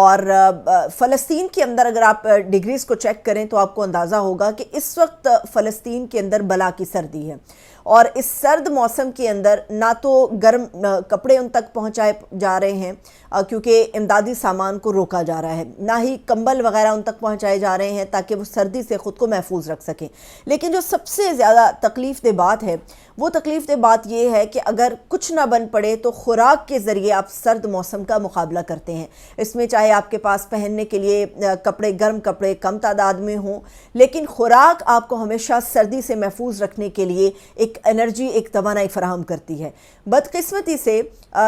اور فلسطین کے اندر اگر آپ ڈگریز کو چیک کریں تو آپ کو اندازہ ہوگا کہ اس وقت فلسطین کے اندر بلا کی سردی ہے، اور اس سرد موسم کے اندر نہ تو گرم کپڑے ان تک پہنچائے جا رہے ہیں کیونکہ امدادی سامان کو روکا جا رہا ہے، نہ ہی کمبل وغیرہ ان تک پہنچائے جا رہے ہیں تاکہ وہ سردی سے خود کو محفوظ رکھ سکیں۔ لیکن جو سب سے زیادہ تکلیف دہ بات ہے وہ تکلیف دہ بات یہ ہے کہ اگر کچھ نہ بن پڑے تو خوراک کے ذریعے آپ سرد موسم کا مقابلہ کرتے ہیں۔ اس میں چاہے آپ کے پاس پہننے کے لیے کپڑے، گرم کپڑے کم تعداد میں ہوں، لیکن خوراک آپ کو ہمیشہ سردی سے محفوظ رکھنے کے لیے ایک انرجی، ایک توانائی فراہم کرتی ہے۔ بدقسمتی سے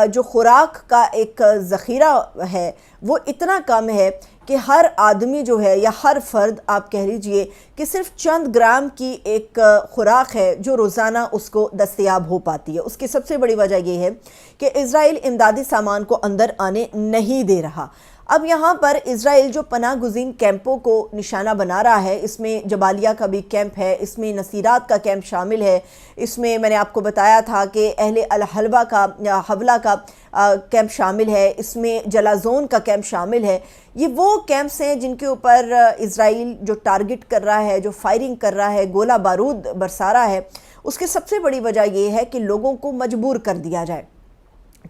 جو خوراک کا ایک ذخیرہ ہے وہ اتنا کم ہے کہ ہر آدمی جو ہے یا ہر فرد آپ کہہ لیجئے کہ صرف چند گرام کی ایک خوراک ہے جو روزانہ اس کو دستیاب ہو پاتی ہے۔ اس کی سب سے بڑی وجہ یہ ہے کہ اسرائیل امدادی سامان کو اندر آنے نہیں دے رہا۔ اب یہاں پر اسرائیل جو پناہ گزین کیمپوں کو نشانہ بنا رہا ہے، اس میں جبالیہ کا بھی کیمپ ہے، اس میں نصیرات کا کیمپ شامل ہے، اس میں میں نے آپ کو بتایا تھا کہ اہل الحلوہ کا حولہ کا کیمپ شامل ہے، اس میں جلازون کا کیمپ شامل ہے۔ یہ وہ کیمپس ہیں جن کے اوپر اسرائیل جو ٹارگٹ کر رہا ہے، جو فائرنگ کر رہا ہے، گولہ بارود برسا رہا ہے، اس کی سب سے بڑی وجہ یہ ہے کہ لوگوں کو مجبور کر دیا جائے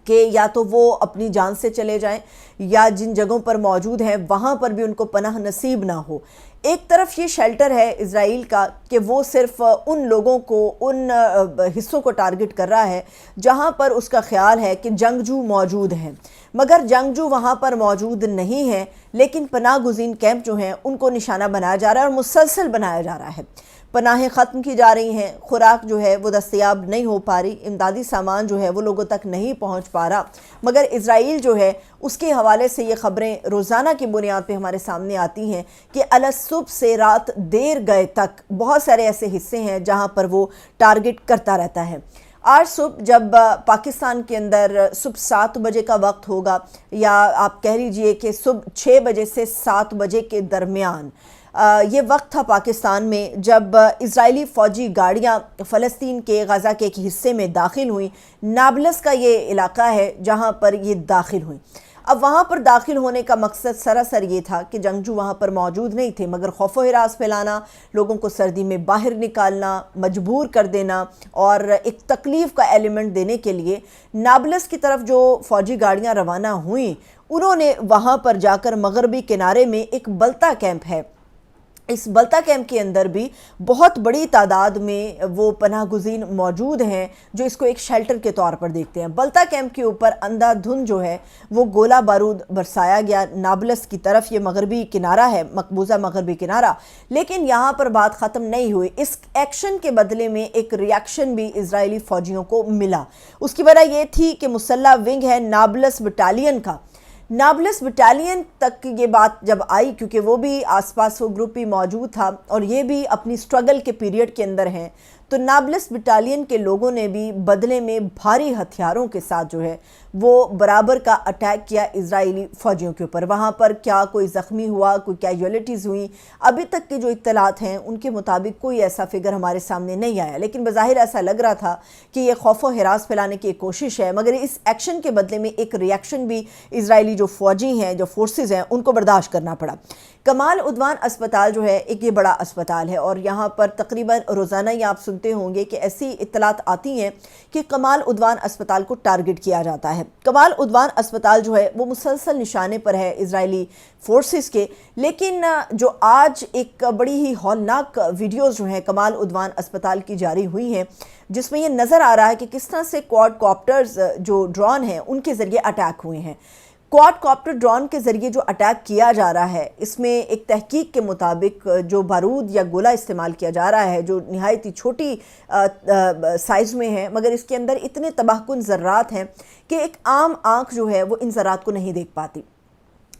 کہ یا تو وہ اپنی جان سے چلے جائیں یا جن جگہوں پر موجود ہیں وہاں پر بھی ان کو پناہ نصیب نہ ہو۔ ایک طرف یہ شیلٹر ہے اسرائیل کا کہ وہ صرف ان لوگوں کو، ان حصوں کو ٹارگٹ کر رہا ہے جہاں پر اس کا خیال ہے کہ جنگجو موجود ہیں، مگر جنگجو وہاں پر موجود نہیں ہیں، لیکن پناہ گزین کیمپ جو ہیں ان کو نشانہ بنایا جا رہا ہے اور مسلسل بنایا جا رہا ہے۔ پناہیں ختم کی جا رہی ہیں، خوراک جو ہے وہ دستیاب نہیں ہو پا رہی، امدادی سامان جو ہے وہ لوگوں تک نہیں پہنچ پا رہا، مگر اسرائیل جو ہے اس کے حوالے سے یہ خبریں روزانہ کی بنیاد پہ ہمارے سامنے آتی ہیں کہ صبح سے رات دیر گئے تک بہت سارے ایسے حصے ہیں جہاں پر وہ ٹارگٹ کرتا رہتا ہے۔ آج صبح جب پاکستان کے اندر صبح 7 بجے کا وقت ہوگا، یا آپ کہہ لیجئے کہ صبح 6 بجے سے 7 بجے کے درمیان یہ وقت تھا پاکستان میں جب اسرائیلی فوجی گاڑیاں فلسطین کے غزہ کے ایک حصے میں داخل ہوئیں۔ نابلس کا یہ علاقہ ہے جہاں پر یہ داخل ہوئیں۔ اب وہاں پر داخل ہونے کا مقصد سراسر یہ تھا کہ جنگجو وہاں پر موجود نہیں تھے، مگر خوف و ہراس پھیلانا، لوگوں کو سردی میں باہر نکالنا، مجبور کر دینا اور ایک تکلیف کا ایلیمنٹ دینے کے لیے نابلس کی طرف جو فوجی گاڑیاں روانہ ہوئیں، انہوں نے وہاں پر جا کر مغربی کنارے میں ایک بلتا کیمپ ہے، اس بلتا کیمپ کے اندر بھی بہت بڑی تعداد میں وہ پناہ گزین موجود ہیں جو اس کو ایک شیلٹر کے طور پر دیکھتے ہیں۔ بلتا کیمپ کے اوپر اندھا دھند جو ہے وہ گولہ بارود برسایا گیا نابلس کی طرف، یہ مغربی کنارہ ہے، مقبوضہ مغربی کنارہ، لیکن یہاں پر بات ختم نہیں ہوئی۔ اس ایکشن کے بدلے میں ایک ریاکشن بھی اسرائیلی فوجیوں کو ملا۔ اس کی وجہ یہ تھی کہ مسلح ونگ ہے نابلس بٹالین کا، نابلس بٹالین تک یہ بات جب آئی، کیونکہ وہ بھی آس پاس وہ گروپ بھی موجود تھا اور یہ بھی اپنی سٹرگل کے پیریڈ کے اندر ہیں، تو نابلس بٹالین کے لوگوں نے بھی بدلے میں بھاری ہتھیاروں کے ساتھ جو ہے وہ برابر کا اٹیک کیا اسرائیلی فوجیوں کے اوپر۔ وہاں پر کیا کوئی زخمی ہوا، کوئی کیجولیٹیز ہوئیں، ابھی تک کی جو اطلاعات ہیں ان کے مطابق کوئی ایسا فگر ہمارے سامنے نہیں آیا، لیکن بظاہر ایسا لگ رہا تھا کہ یہ خوف و ہراس پھیلانے کی ایک کوشش ہے، مگر اس ایکشن کے بدلے میں ایک ریاکشن بھی اسرائیلی جو فوجی ہیں، جو فورسز ہیں، ان کو برداشت کرنا پڑا۔ کمال عدوان اسپتال جو ہے ایک یہ بڑا اسپتال ہے اور یہاں پر تقریباً روزانہ ہی آپ سنتے ہوں گے کہ ایسی اطلاعات آتی ہیں کہ کمال عدوان اسپتال کو ٹارگٹ کیا جاتا ہے۔ کمال عدوان اسپتال جو ہے وہ مسلسل نشانے پر ہے اسرائیلی فورسز کے، لیکن جو آج ایک بڑی ہی ہولناک ویڈیوز جو ہیں کمال عدوان اسپتال کی جاری ہوئی ہیں، جس میں یہ نظر آ رہا ہے کہ کس طرح سے کوڈ کاپٹرز جو ڈرون ہیں ان کے ذریعے اٹیک ہوئے ہیں۔ کوڈ کاپٹر ڈرون کے ذریعے جو اٹیک کیا جا رہا ہے، اس میں ایک تحقیق کے مطابق جو بارود یا گولہ استعمال کیا جا رہا ہے جو نہایت ہی چھوٹی سائز میں ہے، مگر اس کے اندر اتنے تباہ کن ذرات ہیں کہ ایک عام آنکھ جو ہے وہ ان ذرات کو نہیں دیکھ پاتی،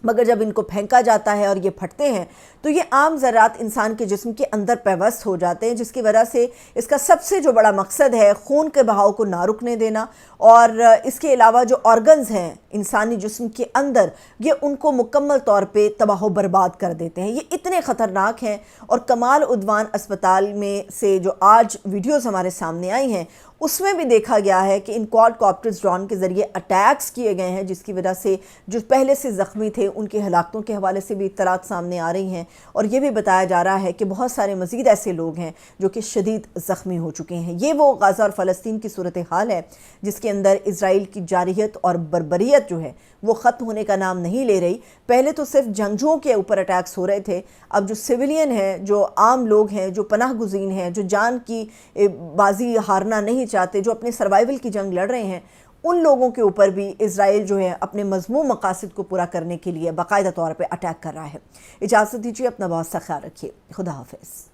مگر جب ان کو پھینکا جاتا ہے اور یہ پھٹتے ہیں تو یہ عام ذرات انسان کے جسم کے اندر پیوست ہو جاتے ہیں، جس کی وجہ سے اس کا سب سے جو بڑا مقصد ہے خون کے بہاؤ کو نہ رکنے دینا، اور اس کے علاوہ جو آرگنز ہیں انسانی جسم کے اندر، یہ ان کو مکمل طور پہ تباہ و برباد کر دیتے ہیں۔ یہ اتنے خطرناک ہیں، اور کمال عدوان اسپتال میں سے جو آج ویڈیوز ہمارے سامنے آئی ہیں اس میں بھی دیکھا گیا ہے کہ ان کوڈ کاپٹرز ڈرون کے ذریعے اٹیکس کیے گئے ہیں، جس کی وجہ سے جو پہلے سے زخمی تھے ان کی ہلاکتوں کے حوالے سے بھی اطلاعات سامنے آ رہی ہیں، اور یہ بھی بتایا جا رہا ہے کہ بہت سارے مزید ایسے لوگ ہیں جو کہ شدید زخمی ہو چکے ہیں۔ یہ وہ غزہ اور فلسطین کی صورتحال ہے جس کے اندر اسرائیل کی جارحیت اور بربریت جو ہے وہ ختم ہونے کا نام نہیں لے رہی۔ پہلے تو صرف جنگجوؤں کے اوپر اٹیکس ہو رہے تھے، اب جو سویلین ہیں، جو عام لوگ ہیں، جو پناہ گزین ہیں، جو جان کی بازی ہارنا نہیں چاہتے، جو اپنے سروائیول کی جنگ لڑ رہے ہیں، ان لوگوں کے اوپر بھی اسرائیل جو ہے اپنے مذموم مقاصد کو پورا کرنے کے لیے باقاعدہ طور پہ اٹیک کر رہا ہے۔ اجازت دیجیے، اپنا بہت سا خیال رکھیے۔ خدا حافظ۔